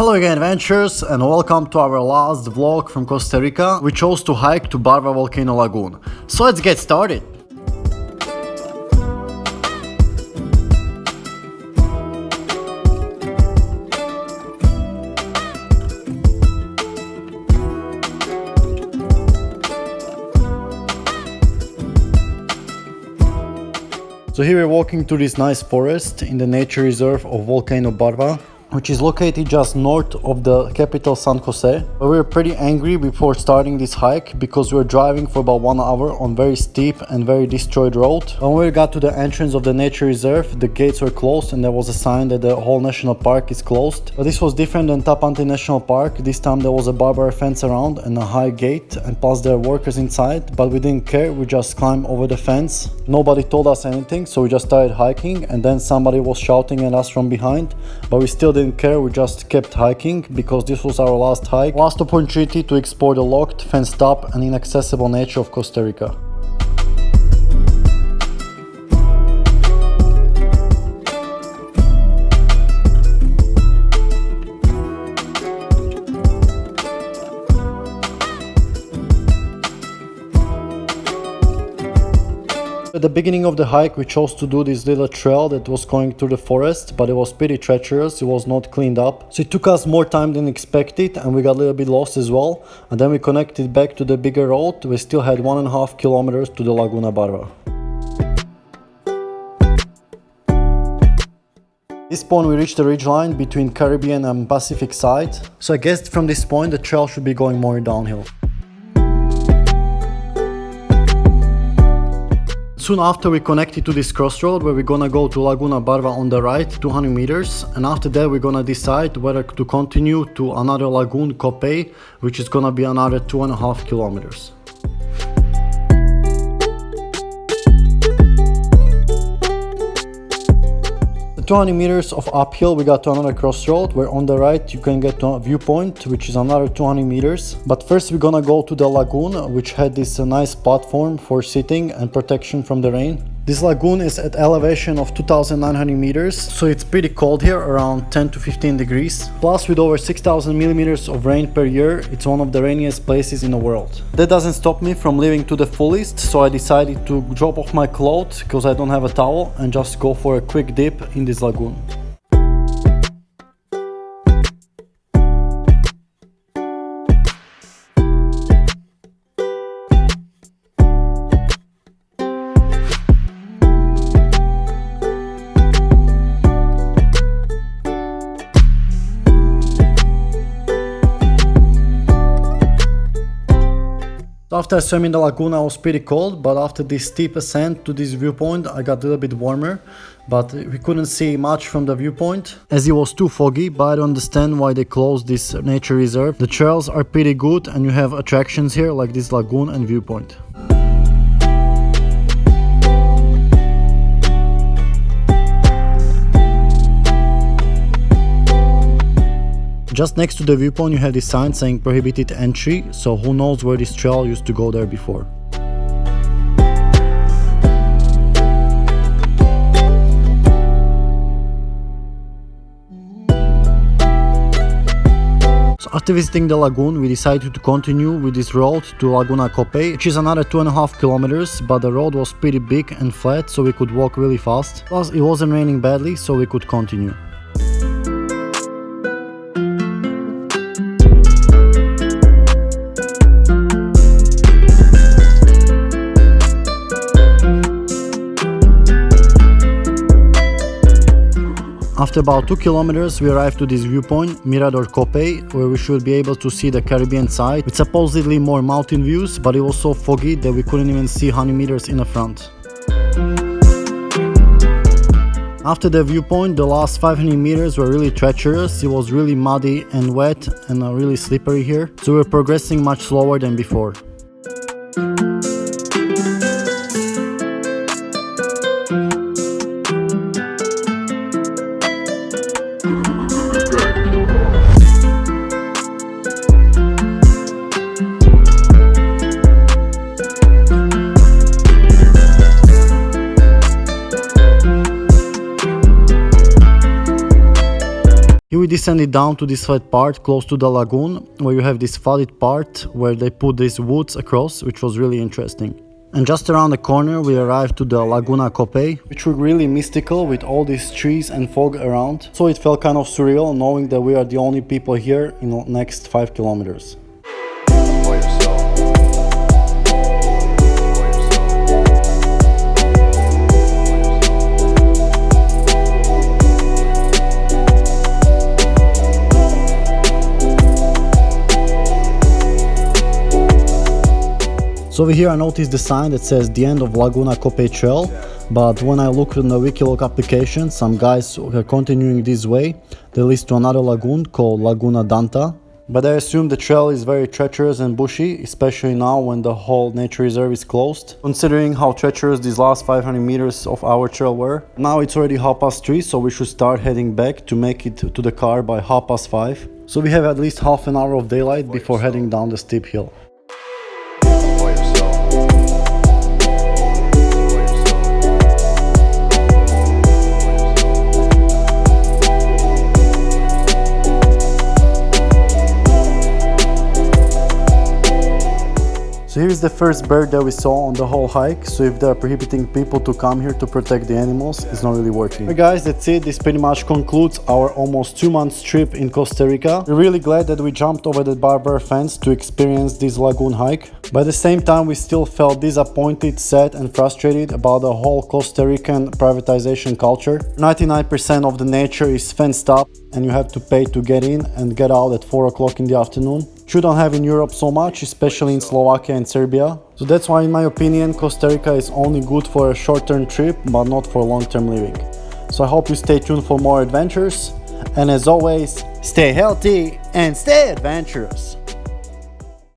Hello again adventurers, and welcome to our last vlog from Costa Rica. We chose to hike to Barva Volcano Lagoon. So let's get started! So here we're walking through this nice forest in the nature reserve of Volcano Barva, which is located just north of the capital San Jose. But we were pretty angry before starting this hike because we were driving for about 1 hour on very steep and very destroyed road. When we got to the entrance of the nature reserve, the gates were closed and there was a sign that the whole national park is closed. But this was different than Tapante National Park. This time there was a barbed wire fence around and a high gate, and plus there were workers inside, but we didn't care. We just climbed over the fence. Nobody told us anything, so we just started hiking, and then somebody was shouting at us from behind, but we still didn't care. We just kept hiking because this was our last hike, last opportunity to explore the locked, fenced up and inaccessible nature of Costa Rica. At the beginning of the hike, we chose to do this little trail that was going through the forest, but it was pretty treacherous. It was not cleaned up, so it took us more time than expected and we got a little bit lost as well. And then we connected back to the bigger road. We still had 1.5 kilometers to the Laguna Barva. At this point we reached the ridgeline between Caribbean and Pacific side, so I guess from this point the trail should be going more downhill. Soon after we connected to this crossroad where we're gonna go to Laguna Barva on the right, 200 meters, and after that we're gonna decide whether to continue to another lagoon, Copey, which is gonna be another 2.5 kilometers. 200 meters of uphill we got to another crossroad where on the right you can get to a viewpoint, which is another 200 meters. But first we're gonna go to the lagoon, which had this nice platform for sitting and protection from the rain. This lagoon is at elevation of 2,900 meters, so it's pretty cold here, around 10 to 15 degrees. Plus, with over 6,000 millimeters of rain per year, it's one of the rainiest places in the world. That doesn't stop me from living to the fullest, so I decided to drop off my clothes because I don't have a towel and just go for a quick dip in this lagoon. After swimming the lagoon I was pretty cold, but after this steep ascent to this viewpoint I got a little bit warmer, but we couldn't see much from the viewpoint as it was too foggy. But I don't understand why they closed this nature reserve. The trails are pretty good and you have attractions here like this lagoon and viewpoint. Just next to the viewpoint you have this sign saying prohibited entry, so who knows where this trail used to go there before. So after visiting the lagoon we decided to continue with this road to Laguna Copey, which is another 2.5 kilometers, but the road was pretty big and flat so we could walk really fast. Plus it wasn't raining badly so we could continue. After about 2 kilometers we arrived to this viewpoint, Mirador Copey, where we should be able to see the Caribbean side with supposedly more mountain views, but it was so foggy that we couldn't even see 100 meters in the front. After the viewpoint, the last 500 meters were really treacherous. It was really muddy and wet and really slippery here, so we were progressing much slower than before. descended down to this flat part close to the lagoon, where you have this flooded part where they put these woods across, which was really interesting. And just around the corner we arrived to the Laguna Copey, which looked really mystical with all these trees and fog around. So it felt kind of surreal knowing that we are the only people here in the next 5 kilometers. So over here I noticed the sign that says the end of Laguna Copey Trail, but when I looked on the Wikiloc application, some guys who are continuing this way, they lead to another lagoon called Laguna Danta. But I assume the trail is very treacherous and bushy, especially now when the whole nature reserve is closed. Considering how treacherous these last 500 meters of our trail were. Now it's already 3:30, so we should start heading back to make it to the car by 5:30. So we have at least half an hour of daylight before heading down the steep hill. So here is the first bird that we saw on the whole hike, so if they're prohibiting people to come here to protect the animals, it's not really working. Alright guys, that's it. This pretty much concludes our almost 2 months trip in Costa Rica. We're really glad that we jumped over the Barva fence to experience this lagoon hike. But at the same time, we still felt disappointed, sad and frustrated about the whole Costa Rican privatization culture. 99% of the nature is fenced up and you have to pay to get in and get out at 4 o'clock in the afternoon. You don't have in Europe so much, especially in Slovakia and Serbia. So that's why in my opinion Costa Rica is only good for a short-term trip but not for long-term living. So I hope you stay tuned for more adventures, and as always, stay healthy and stay adventurous.